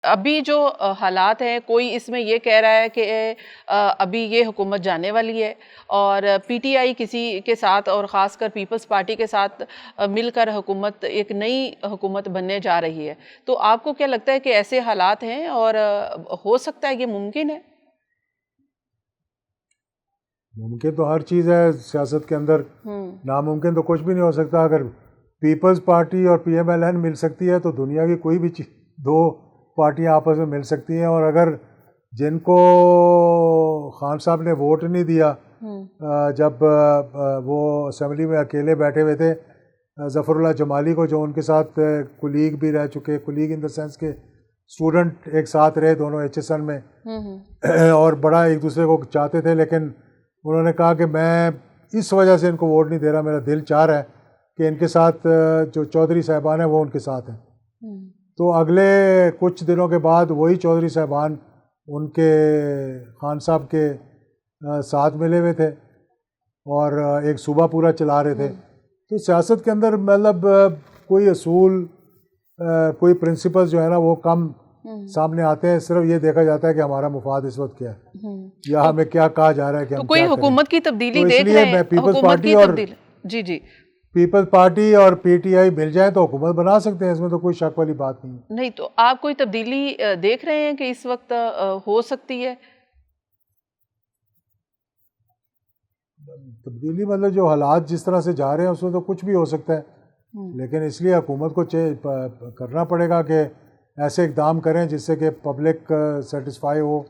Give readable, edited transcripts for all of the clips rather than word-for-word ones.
ابھی جو حالات ہیں، کوئی اس میں یہ کہہ رہا ہے کہ ابھی یہ حکومت جانے والی ہے اور پی ٹی آئی کسی کے ساتھ اور خاص کر پیپلز پارٹی کے ساتھ مل کر حکومت ایک نئی حکومت بننے جا رہی ہے. تو آپ کو کیا لگتا ہے کہ ایسے حالات ہیں اور ہو سکتا ہے یہ ممکن ہے؟ ممکن تو ہر چیز ہے سیاست کے اندر، ناممکن تو کچھ بھی نہیں ہو سکتا. اگر پیپلز پارٹی اور پی ایم ایل این مل سکتی ہے تو دنیا کی کوئی بھی دو پارٹیاں آپس میں مل سکتی ہیں. اور اگر جن کو خان صاحب نے ووٹ نہیں دیا جب وہ اسمبلی میں اکیلے بیٹھے ہوئے تھے، ظفر اللہ جمالی کو، جو ان کے ساتھ کولیگ بھی رہ چکے، کولیگ ان دا سینس کہ اسٹوڈنٹ ایک ساتھ رہے دونوں ایچ ایس این میں اور بڑا ایک دوسرے کو چاہتے تھے، لیکن انہوں نے کہا کہ میں اس وجہ سے ان کو ووٹ نہیں دے رہا، میرا دل چاہ رہا ہے کہ ان کے ساتھ جو چودھری صاحبان ہیں وہ ان کے ساتھ ہیں. تو اگلے کچھ دنوں کے بعد وہی چودھری صاحبان ان کے خان صاحب کے ساتھ ملے ہوئے تھے اور ایک صوبہ پورا چلا رہے تھے. تو سیاست کے اندر مطلب کوئی اصول، کوئی پرنسپل جو ہے نا وہ کم سامنے آتے ہیں. صرف یہ دیکھا جاتا ہے کہ ہمارا مفاد اس وقت کیا ہے یا ہمیں کیا کہا جا رہا ہے کہ ہم کوئی کیا کریں. حکومت کی تبدیلی تو اس دیکھ لیے رہے ہیں، میں پیپلز حکومت پارٹی کی اور تبدیلی جی پیپلز پارٹی اور پی ٹی آئی مل جائیں تو حکومت بنا سکتے ہیں، اس میں تو کوئی شک والی بات نہیں ہے. نہیں. تو آپ کوئی تبدیلی دیکھ رہے ہیں کہ اس وقت ہو سکتی ہے؟ تبدیلی مطلب جو حالات جس طرح سے جا رہے ہیں اس میں تو کچھ بھی ہو سکتا ہے، لیکن اس لیے حکومت کو کرنا پڑے گا کہ ایسے اقدام کریں جس سے کہ پبلک سیٹسفائی ہو،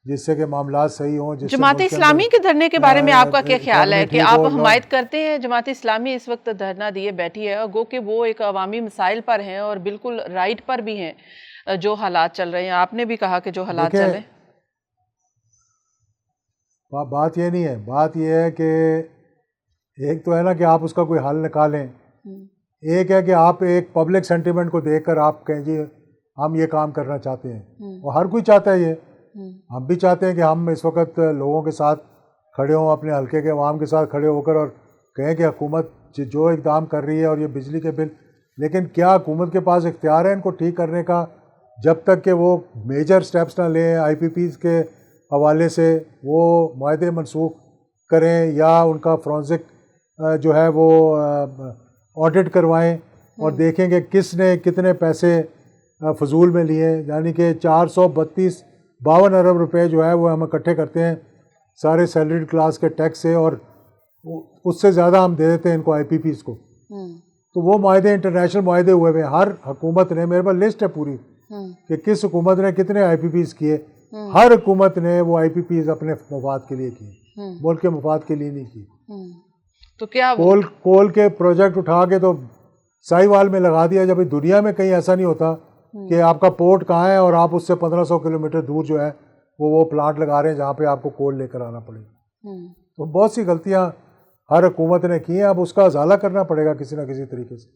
جس سے کہ معاملات صحیح ہوں. جماعت اسلامی کے دھرنے کے بارے میں آپ کا کیا خیال ہے کہ آپ حمایت کرتے ہیں؟ جماعت اسلامی اس وقت دھرنا دیے بیٹھی ہے اور گو کہ وہ ایک عوامی مسائل پر ہیں اور بالکل رائٹ پر بھی ہیں جو حالات چل رہے ہیں. آپ نے بھی کہا کہ جو حالات چل رہے ہیں. بات یہ نہیں ہے، بات یہ ہے کہ ایک تو ہے نا کہ آپ اس کا کوئی حل نکالیں، ایک ہے کہ آپ ایک پبلک سینٹیمنٹ کو دیکھ کر آپ کہیں جی ہم یہ کام کرنا چاہتے ہیں، اور ہر کوئی چاہتا ہے یہ. ہم بھی چاہتے ہیں کہ ہم اس وقت لوگوں کے ساتھ کھڑے ہوں، اپنے حلقے کے عوام کے ساتھ کھڑے ہو کر اور کہیں کہ حکومت جو اقدام کر رہی ہے اور یہ بجلی کے بل، لیکن کیا حکومت کے پاس اختیار ہے ان کو ٹھیک کرنے کا جب تک کہ وہ میجر سٹیپس نہ لیں آئی پی پیز کے حوالے سے، وہ معاہدے منسوخ کریں یا ان کا فرانزک جو ہے وہ آڈٹ کروائیں اور دیکھیں کہ کس نے کتنے پیسے فضول میں لیے. یعنی کہ 452 ارب روپے جو ہے وہ ہم اکٹھے کرتے ہیں سارے سیلریڈ کلاس کے ٹیکس سے، اور اس سے زیادہ ہم دے دیتے ہیں ان کو آئی پی پیز کو. تو وہ معاہدے انٹرنیشنل معاہدے ہوئے ہوئے ہیں. ہر حکومت نے، میرے پاس لسٹ ہے پوری کہ کس حکومت نے کتنے آئی پی پیز کیے. ہر حکومت نے وہ آئی پی پیز اپنے مفاد کے لیے کیے، ملک کے مفاد کے لیے نہیں کیے. تو کیا کول کے پروجیکٹ اٹھا کے تو سائی وال میں لگا دیا، جب دنیا میں کہیں ایسا نہیں ہوتا کہ آپ کا پورٹ کہاں ہے اور آپ اس سے 1500 کلومیٹر دور جو ہے وہ پلانٹ لگا رہے ہیں جہاں پہ آپ کو کول لے کر آنا پڑے. تو بہت سی غلطیاں ہر حکومت نے کی ہیں، اب اس کا ازالہ کرنا پڑے گا کسی نہ کسی طریقے سے.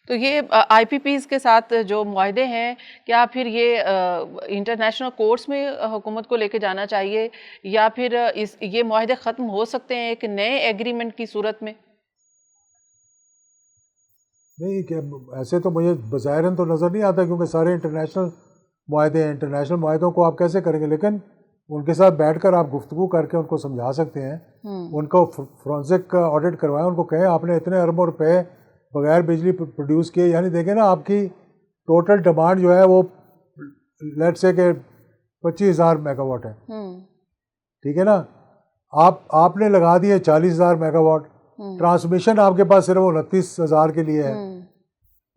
تو یہ آئی پی پیز کے ساتھ جو معاہدے ہیں، کیا پھر یہ انٹرنیشنل کورٹس میں حکومت کو لے کے جانا چاہیے یا پھر یہ معاہدے ختم ہو سکتے ہیں ایک نئے ایگریمنٹ کی صورت میں؟ نہیں کہ ایسے تو مجھے بظاہراً تو نظر نہیں آتا، کیونکہ سارے انٹرنیشنل معاہدے ہیں. انٹرنیشنل معاہدوں کو آپ کیسے کریں گے؟ لیکن ان کے ساتھ بیٹھ کر آپ گفتگو کر کے ان کو سمجھا سکتے ہیں، ان کو فرانزک آڈٹ کروائیں، ان کو کہیں آپ نے اتنے اربوں روپے بغیر بجلی پروڈیوس کیے. یعنی دیکھیں نا آپ کی ٹوٹل ڈیمانڈ جو ہے وہ لیٹ سے کہ 25,000 میگا واٹ ہے، ٹھیک ہے نا، آپ نے لگا دیے 40,000 میگا واٹ. ٹرانسمیشن آپ کے پاس صرف 29,000 کے لیے ہے،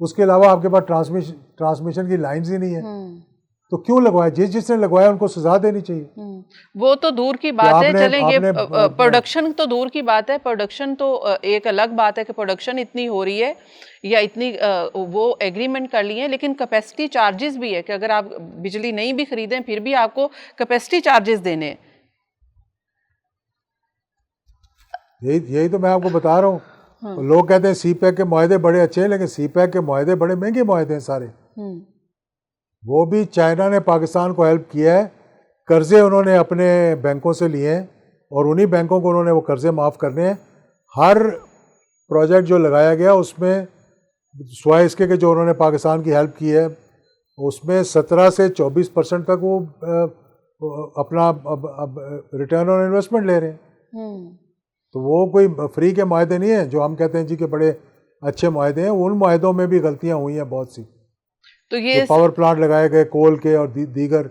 اس کے علاوہ آپ کے پاس ٹرانسمیشن کی لائنز ہی نہیں ہے. تو کیوں لگوایا؟ جس نے لگوایا ان کو سزا دینی چاہیے. وہ تو دور کی بات ہے، چلیں یہ پروڈکشن تو دور کی بات ہے. پروڈکشن تو ایک الگ بات ہے کہ پروڈکشن اتنی ہو رہی ہے یا اتنی وہ ایگریمنٹ کر لی ہے، لیکن کیپیسٹی چارجز بھی ہے کہ اگر آپ بجلی نہیں بھی خریدیں پھر بھی آپ کو کیپیسٹی چارجز دینے ہیں. یہی تو میں آپ کو بتا رہا ہوں. لوگ کہتے ہیں سی پیک کے معاہدے بڑے اچھے ہیں، لیکن سی پیک کے معاہدے بڑے مہنگے معاہدے ہیں سارے. وہ بھی چائنا نے پاکستان کو ہیلپ کیا ہے، قرضے انہوں نے اپنے بینکوں سے لیے ہیں اور انہی بینکوں کو انہوں نے وہ قرضے معاف کرنے ہیں. ہر پروجیکٹ جو لگایا گیا اس میں سوائے اس کے کہ جو انہوں نے پاکستان کی ہیلپ کی ہے اس میں 17 سے 24% تک وہ اپنا ریٹرن آن انویسٹمنٹ لے رہے ہیں. تو وہ کوئی فری کے معاہدے نہیں ہیں جو ہم کہتے ہیں جی کہ بڑے اچھے معاہدے ہیں. ان معاہدوں میں بھی غلطیاں ہوئی ہیں بہت سی. تو یہ پاور پلانٹ لگائے گئے کول کے اور دیگر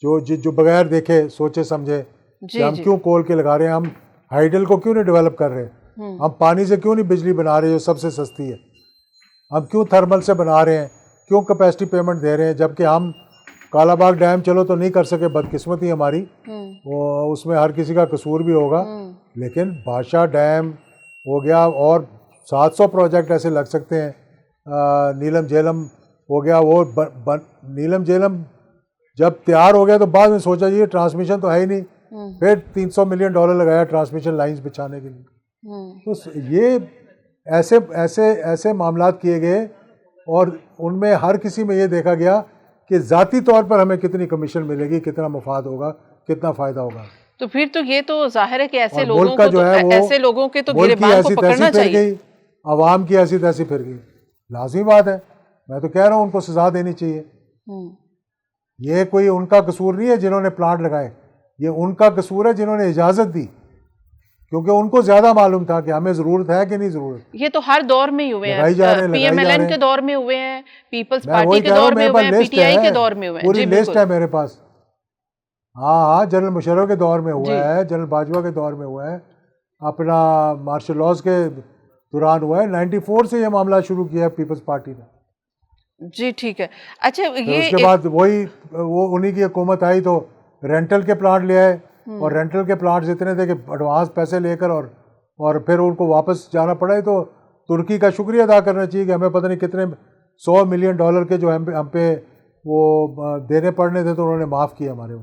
جو بغیر دیکھے سوچے سمجھے کہ ہم کیوں کول کے لگا رہے ہیں, ہم ہائیڈل کو کیوں نہیں ڈیولپ کر رہے, ہم پانی سے کیوں نہیں بجلی بنا رہے جو سب سے سستی ہے, ہم کیوں تھرمل سے بنا رہے ہیں, کیوں کیپیسٹی پیمنٹ دے رہے ہیں, جبکہ ہم کالا باغ ڈیم چلو تو نہیں کر سکے, بدقسمتی ہماری, وہ اس میں ہر کسی کا قصور بھی ہوگا, لیکن بادشاہ ڈیم ہو گیا اور 700 پروجیکٹ ایسے لگ سکتے ہیں. نیلم جیلم ہو گیا, وہ نیلم جیلم جب تیار ہو گیا تو بعد میں سوچا جی ٹرانسمیشن تو ہے ہی نہیں, پھر $300 ملین لگایا ٹرانسمیشن لائنز بچھانے کے لیے. تو یہ ایسے معاملات کیے گئے اور ان میں ہر کسی میں یہ دیکھا گیا کہ ذاتی طور پر ہمیں کتنی کمیشن ملے گی, کتنا مفاد ہوگا, کتنا فائدہ ہوگا. تو پھر تو یہ تو ظاہر ہے کہ ایسے اور ملک کا جو ہے وہ ایسے لوگوں کے تو ملک کی گریبان کو ایسی پکڑنا تیسی پھر چاہیے. گئی, عوام کی ایسی تیسی پھر گئی. لازمی بات ہے, میں تو کہہ رہا ہوں ان کو سزا دینی چاہیے. یہ کوئی ان کا قصور نہیں ہے جنہوں نے پلانٹ لگائے, یہ ان کا قصور ہے جنہوں نے اجازت دی, کیونکہ ان کو زیادہ معلوم تھا کہ ہمیں ضرورت ہے کہ نہیں ضرورت. یہ تو ہر دور میں ہی ہوئے ہیں, پی ایم ایل این کے دور میں ہوئے ہیں, پیپلز پارٹی کے دور میں ہوئے ہیں, پی ٹی آئی کے دور میں ہوئے ہیں. پوری لسٹ ہے میرے پاس. ہاں جنرل مشرف کے دور میں ہوا ہے, جنرل باجوہ کے دور میں ہوا ہے, اپنا مارشل لاز کے دوران ہوا ہے. 94 سے یہ معاملہ شروع کیا ہے پیپلز پارٹی نے. جی ٹھیک ہے. اچھا یہ اس کے بعد وہ انہی کی حکومت آئی تو رینٹل کے پلانٹ لے آئے, اور رینٹل کے پلانٹس اتنے تھے کہ ایڈوانس پیسے لے کر اور پھر ان کو واپس جانا پڑا. تو ترکی کا شکریہ ادا کرنا چاہیے کہ ہمیں پتہ نہیں کتنے $100 ملین کے جو ہم پہ وہ دینے پڑنے تھے تو انہوں نے معاف کیا ہمارے.